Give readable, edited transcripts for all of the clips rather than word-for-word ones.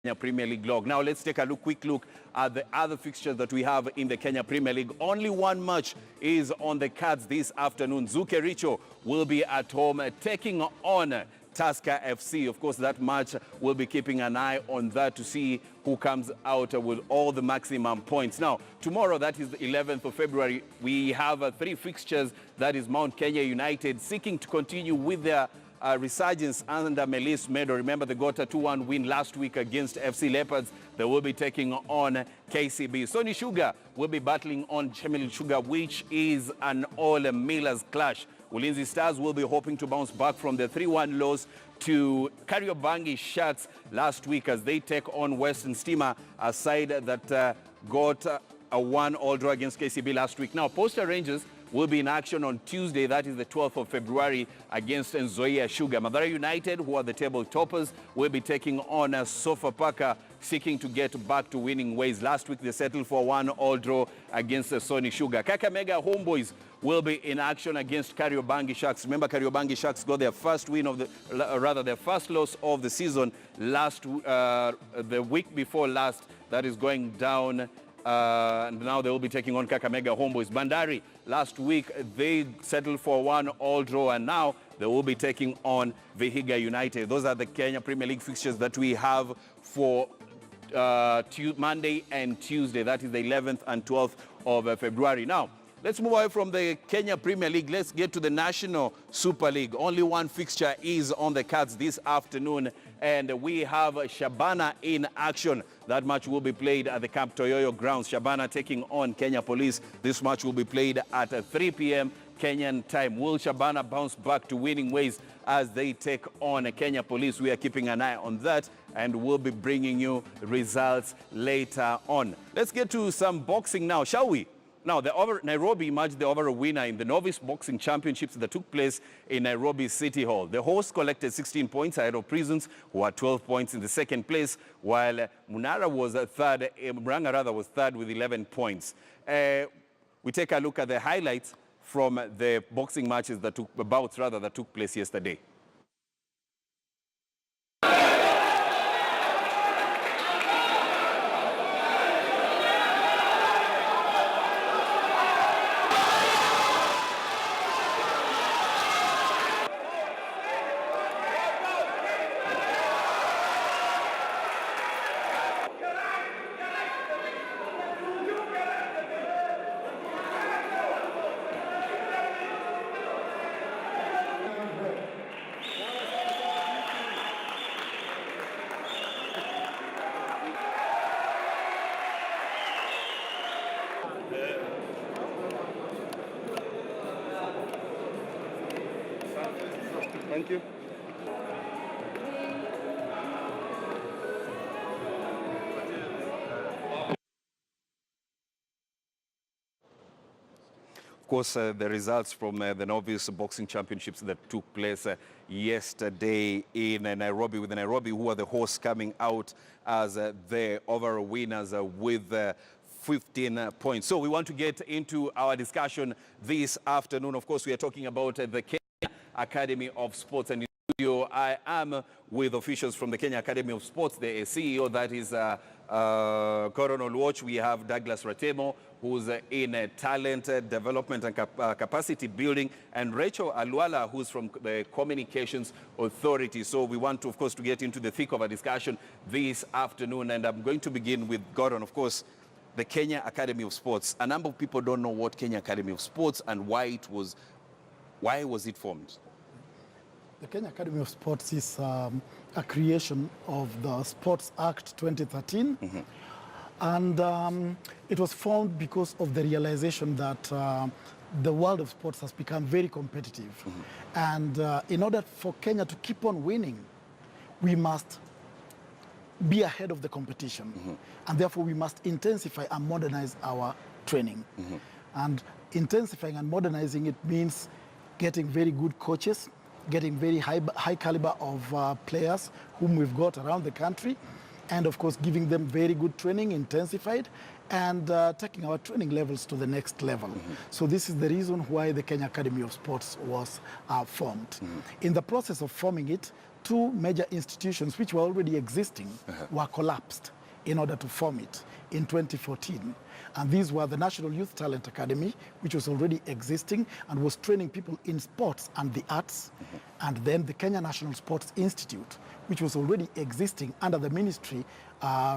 Kenya Premier League log. Now let's take a quick look at the other fixtures that we have in the Kenya Premier League. Only one match is on the cards this afternoon. Zuke Richo will be at home taking on Tusker FC. Of course, that match will be keeping an eye on that to see who comes out with all the maximum points. Now, tomorrow, that is the 11th of February, we have three fixtures. That is Mount Kenya United seeking to continue with their resurgence under Melis Medo. Remember, they got a 2-1 win last week against FC Leopards. They will be taking on KCB. Sony Sugar will be battling on Chemelil Sugar, which is an all-Millers clash. Ulinzi Stars will be hoping to bounce back from the 3-1 loss to Kariobangi Sharks last week as they take on Western Stima, a side that got a 1-1 draw against KCB last week. Now, Posta Rangers will be in action on Tuesday, that is the 12th of February, against Nzoia Sugar. Madara United, who are the table toppers, will be taking on Sofapaka, seeking to get back to winning ways. Last week, they settled for 1-1 draw against Sony Sugar. Kakamega Homeboys will be in action against Kariobangi Sharks. Remember, Kariobangi Sharks got their first win of their first loss of the season the week before last. That is going down. And now they will be taking on Kakamega Homeboys. Bandari, last week, they settled for 1-1 draw, and now they will be taking on Vihiga United. Those are the Kenya Premier League fixtures that we have for Monday and Tuesday. That is the 11th and 12th of February. Now, let's move away from the Kenya Premier League. Let's get to the National Super League. Only one fixture is on the cards this afternoon, and we have Shabana in action. That match will be played at the Camp Toyoyo grounds. Shabana taking on Kenya Police. This match will be played at 3 p.m. Kenyan time. Will Shabana bounce back to winning ways as they take on Kenya Police? We are keeping an eye on that, and we'll be bringing you results later on. Let's get to some boxing now, shall we? Now, Nairobi emerged the overall winner in the Novice Boxing Championships that took place in Nairobi City Hall. The host collected 16 points ahead of Prisons, who had 12 points in the second place, while Murang'a was third with 11 points. We take a look at the highlights from the boxing matches that took place yesterday. Thank you. Of course, the results from the Novice Boxing Championships that took place yesterday in Nairobi, with Nairobi, who are the hosts, coming out as the overall winners with 15 points. So we want to get into our discussion this afternoon. Of course, we are talking about the Kenya Academy of Sports, and in the studio I am with officials from the Kenya Academy of Sports, the CEO, that is Coronel Watch. We have Douglas Ratemo, who's in talent development and capacity building, and Rachel Alwala, who's from the Communications Authority. So we want to, of course, to get into the thick of a discussion this afternoon, and I'm going to begin with Gordon. Of course, the Kenya Academy of Sports. A number of people don't know what Kenya Academy of Sports and why was it formed? The Kenya Academy of Sports is a creation of the Sports Act 2013. Mm-hmm. And it was formed because of the realization that the world of sports has become very competitive. Mm-hmm. And in order for Kenya to keep on winning, we must be ahead of the competition. Mm-hmm. And therefore, we must intensify and modernize our training. Mm-hmm. And intensifying and modernizing it means getting very good coaches, getting very high caliber of players whom we've got around the country, and of course giving them very good training, intensified, and taking our training levels to the next level. Mm-hmm. So this is the reason why the Kenya Academy of Sports was formed. Mm-hmm. In the process of forming it, two major institutions which were already existing were collapsed in order to form it in 2014. And these were the National Youth Talent Academy, which was already existing and was training people in sports and the arts, and then the Kenya National Sports Institute, which was already existing under the ministry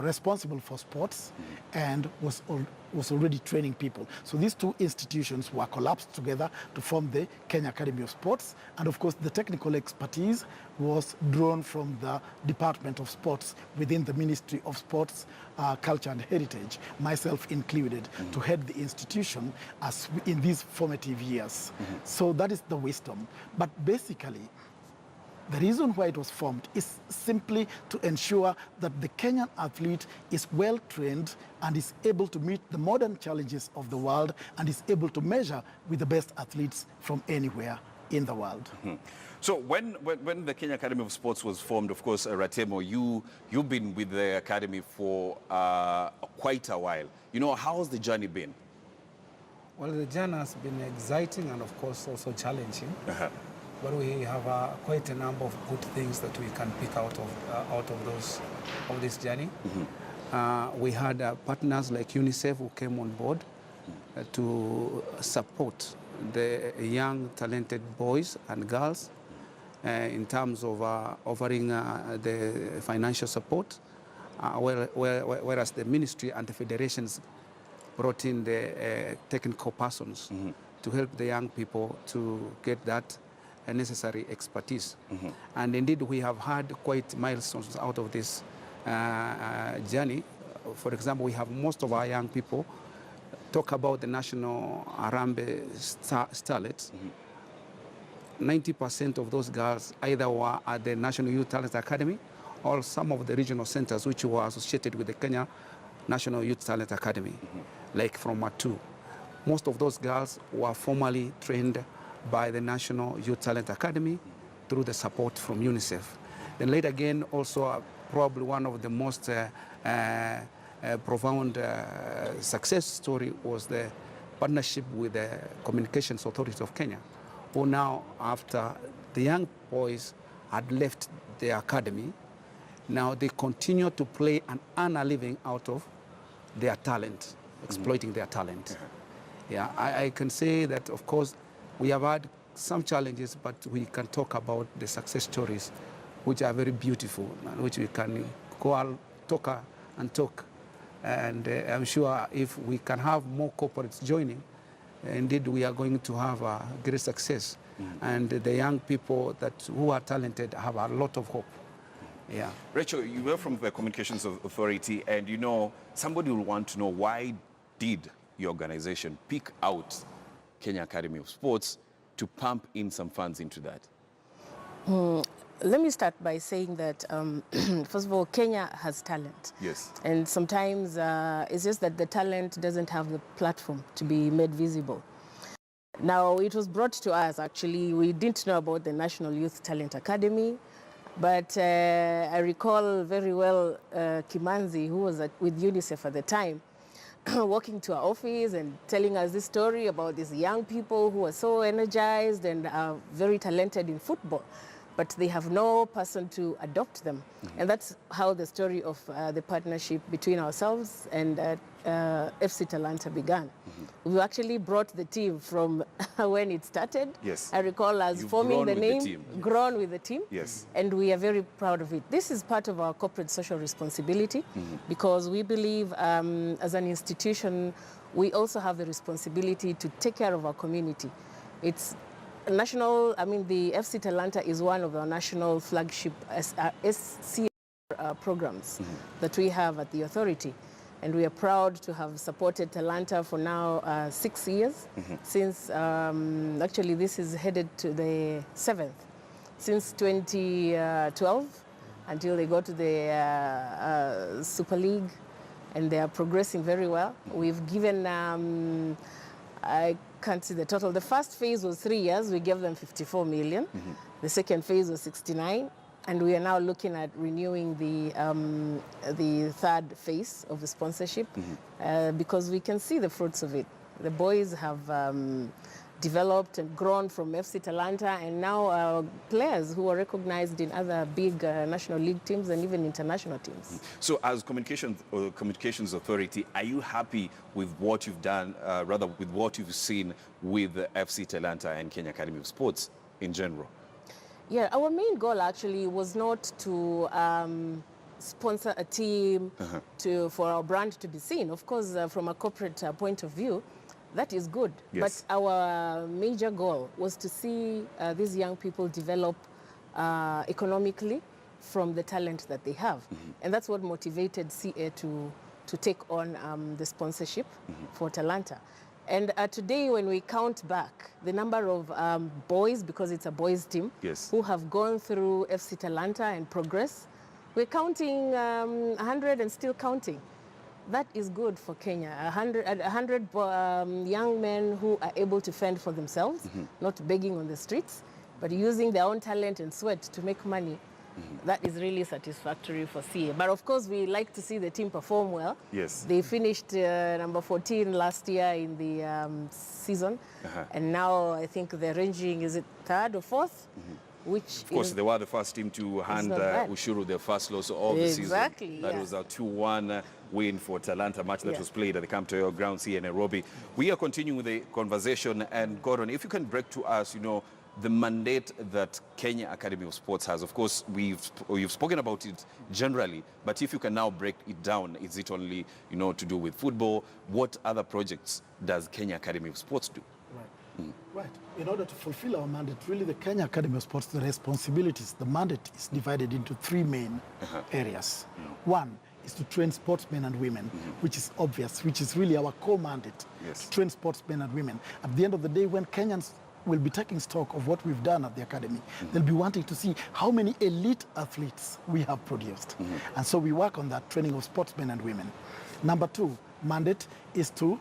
responsible for sports and was already training people. So these two institutions were collapsed together to form the Kenya Academy of Sports. And of course, the technical expertise was drawn from the Department of Sports within the Ministry of Sports, Culture and Heritage, myself included, to head the institution as in these formative years. So that is the wisdom. But basically, the reason why it was formed is simply to ensure that the Kenyan athlete is well trained and is able to meet the modern challenges of the world and is able to measure with the best athletes from anywhere in the world. So when the Kenya Academy of Sports was formed, of course, Ratemo, you've been with the academy for quite a while. You know, how's the journey been? Well, the journey has been exciting and, of course, also challenging. But we have quite a number of good things that we can pick out of this journey. We had partners like UNICEF who came on board to support the young talented boys and girls in terms of offering the financial support, whereas the ministry and the federations brought in the technical persons to help the young people to get that necessary expertise. And indeed, we have had quite milestones out of this journey. For example, we have most of our young people talk about the national Harambee starlets. 90% of those girls either were at the National Youth Talent Academy or some of the regional centers which were associated with the Kenya National Youth Talent Academy, like from Matu. Most of those girls were formally trained by the National Youth Talent Academy through the support from UNICEF. Then later again, also probably one of the most profound success story was the partnership with the Communications Authority of Kenya, who now, after the young boys had left the academy, now they continue to play and earn a living out of their talent, exploiting their talent. Yeah, I can say that, of course, we have had some challenges, but we can talk about the success stories, which are very beautiful, and which we can go out, talk. And I'm sure if we can have more corporates joining, indeed we are going to have a great success. And the young people who are talented have a lot of hope. Yeah. Rachel, you were from the Communications Authority, and you know, somebody will want to know, why did your organization pick out Kenya Academy of Sports to pump in some funds into that? Let me start by saying that, first of all, Kenya has talent. Yes. And sometimes it's just that the talent doesn't have the platform to be made visible. Now, it was brought to us, actually. We didn't know about the National Youth Talent Academy, but I recall very well Kimanzi, who was with UNICEF at the time, walking to our office and telling us this story about these young people who are so energized and are very talented in football, but they have no person to adopt them. And that's how the story of the partnership between ourselves and FC Talanta began. We actually brought the team from when it started. Yes. I recall us forming the name, grown with the team. Yes. And we are very proud of it. This is part of our corporate social responsibility, because we believe as an institution, we also have the responsibility to take care of our community. It's national, the FC Talanta is one of our national flagship SC programs that we have at the authority. And we are proud to have supported Talanta for now 6 years, since actually this is headed to the 7th, since 2012 until they go to the Super League, and they are progressing very well. We've given, I can't see the total. The first phase was 3 years. We gave them 54 million. The second phase was 69. And we are now looking at renewing the third phase of the sponsorship because we can see the fruits of it. The boys have developed and grown from FC Talanta, and now players who are recognized in other big national league teams and even international teams. So as communications authority, are you happy with what you've done, rather with what you've seen with FC Talanta and Kenya Academy of Sports in general? Yeah, our main goal actually was not to sponsor a team for our brand to be seen. Of course, from a corporate point of view, that is good. Yes. But our major goal was to see these young people develop economically from the talent that they have. And that's what motivated CA to take on the sponsorship for Talanta. And today, when we count back the number of boys, because it's a boys team, Yes. who have gone through FC Talanta and progress, we're counting 100 and still counting. That is good for Kenya. 100 young men who are able to fend for themselves, not begging on the streets, but using their own talent and sweat to make money. That is really satisfactory for CA. But of course, we like to see the team perform well. Yes. They finished number 14 last year in the season. And now I think they're ranging, is it third or fourth? Which Of course, they were the first team to hand not bad. Ushuru their first loss of the season. Exactly, That yeah. was a 2-1 win for Talanta, match that Yeah. was played at the Camp Toyo grounds here in Nairobi. We are continuing with the conversation, and Gordon, if you can break to us, the mandate that Kenya Academy of Sports has. Of course, you've spoken about it generally, but if you can now break it down, is it only, to do with football? What other projects does Kenya Academy of Sports do? Right. In order to fulfill our mandate, really the Kenya Academy of Sports, the responsibilities, the mandate is divided into three main areas. One is to train sportsmen and women, which is obvious, which is really our core mandate, Yes. to train sportsmen and women. At the end of the day, when Kenyans will be taking stock of what we've done at the academy, they'll be wanting to see how many elite athletes we have produced. And so we work on that training of sportsmen and women. Number two mandate is to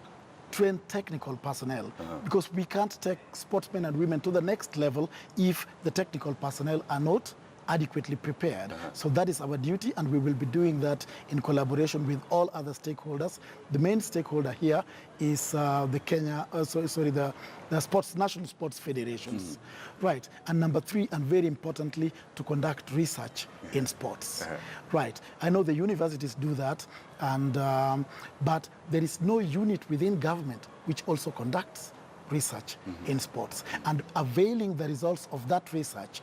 train technical personnel, because we can't take sportsmen and women to the next level if the technical personnel are not adequately prepared. So that is our duty, and we will be doing that in collaboration with all other stakeholders. The main stakeholder here is the national sports federations. Right. And number three, and very importantly, to conduct research in sports. Right. I know the universities do that, and but there is no unit within government which also conducts research in sports, and availing the results of that research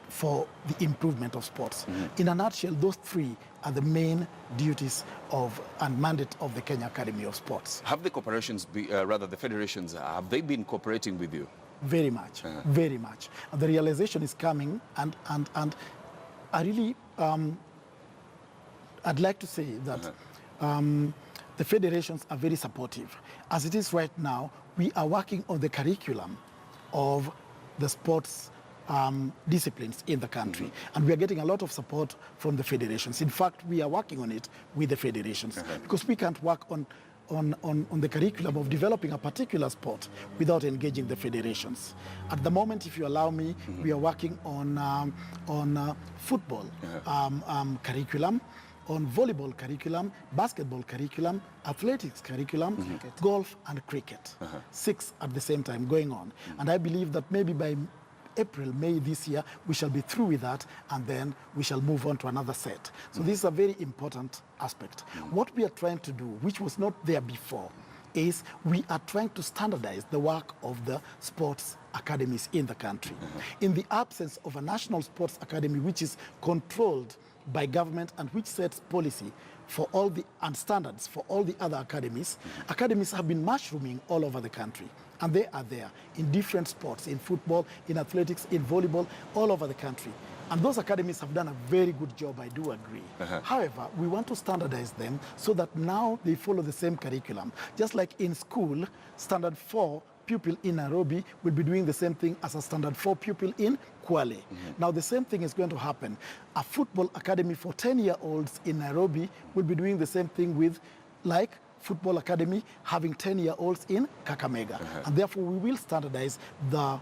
for the improvement of sports. In a nutshell, those three are the main duties and mandate of the Kenya Academy of Sports. Have the corporations, the federations, have they been cooperating with you? Very much, very much. And the realization is coming, and I really, I'd like to say that the federations are very supportive. As it is right now, we are working on the curriculum of the sports disciplines in the country. And we are getting a lot of support from the federations. In fact, we are working on it with the federations, because we can't work on the curriculum of developing a particular sport without engaging the federations. At the moment, if you allow me, we are working on football curriculum, on volleyball curriculum, basketball curriculum, athletics curriculum, golf and cricket. 6 at the same time going on. And I believe that maybe by April, May this year, we shall be through with that, and then we shall move on to another set. So this is a very important aspect. What we are trying to do, which was not there before, is we are trying to standardize the work of the sports academies in the country. In the absence of a national sports academy which is controlled by government and which sets policy for all the and standards for all the other academies, academies have been mushrooming all over the country. And they are there in different sports, in football, in athletics, in volleyball, all over the country. And those academies have done a very good job, I do agree. However, we want to standardize them so that now they follow the same curriculum. Just like in school, standard 4 pupil in Nairobi will be doing the same thing as a standard 4 pupil in Kwale. Now the same thing is going to happen. A football academy for 10-year-olds in Nairobi will be doing the same thing with, like, football academy having 10-year-olds in Kakamega. And therefore we will standardize the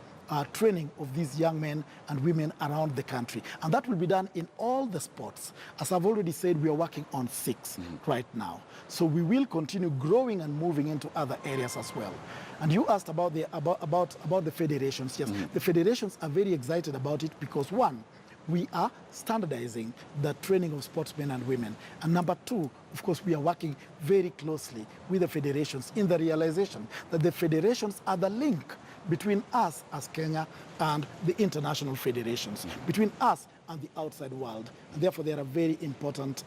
training of these young men and women around the country. And that will be done in all the sports. As I've already said, we are working on 6 right now. So we will continue growing and moving into other areas as well. And you asked about the federations. Yes, the federations are very excited about it because, one, we are standardizing the training of sportsmen and women. And number 2, of course, we are working very closely with the federations in the realization that the federations are the link between us as Kenya and the international federations, between us and the outside world. And therefore, they are a very important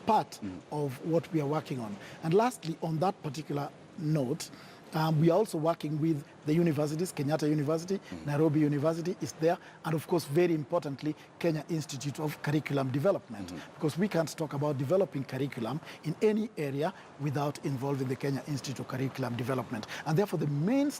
part of what we are working on. And lastly, on that particular note, we are also working with the universities. Kenyatta University, Nairobi University is there, and of course, very importantly, Kenya Institute of Curriculum Development, because we can't talk about developing curriculum in any area without involving the Kenya Institute of Curriculum Development. And therefore, the main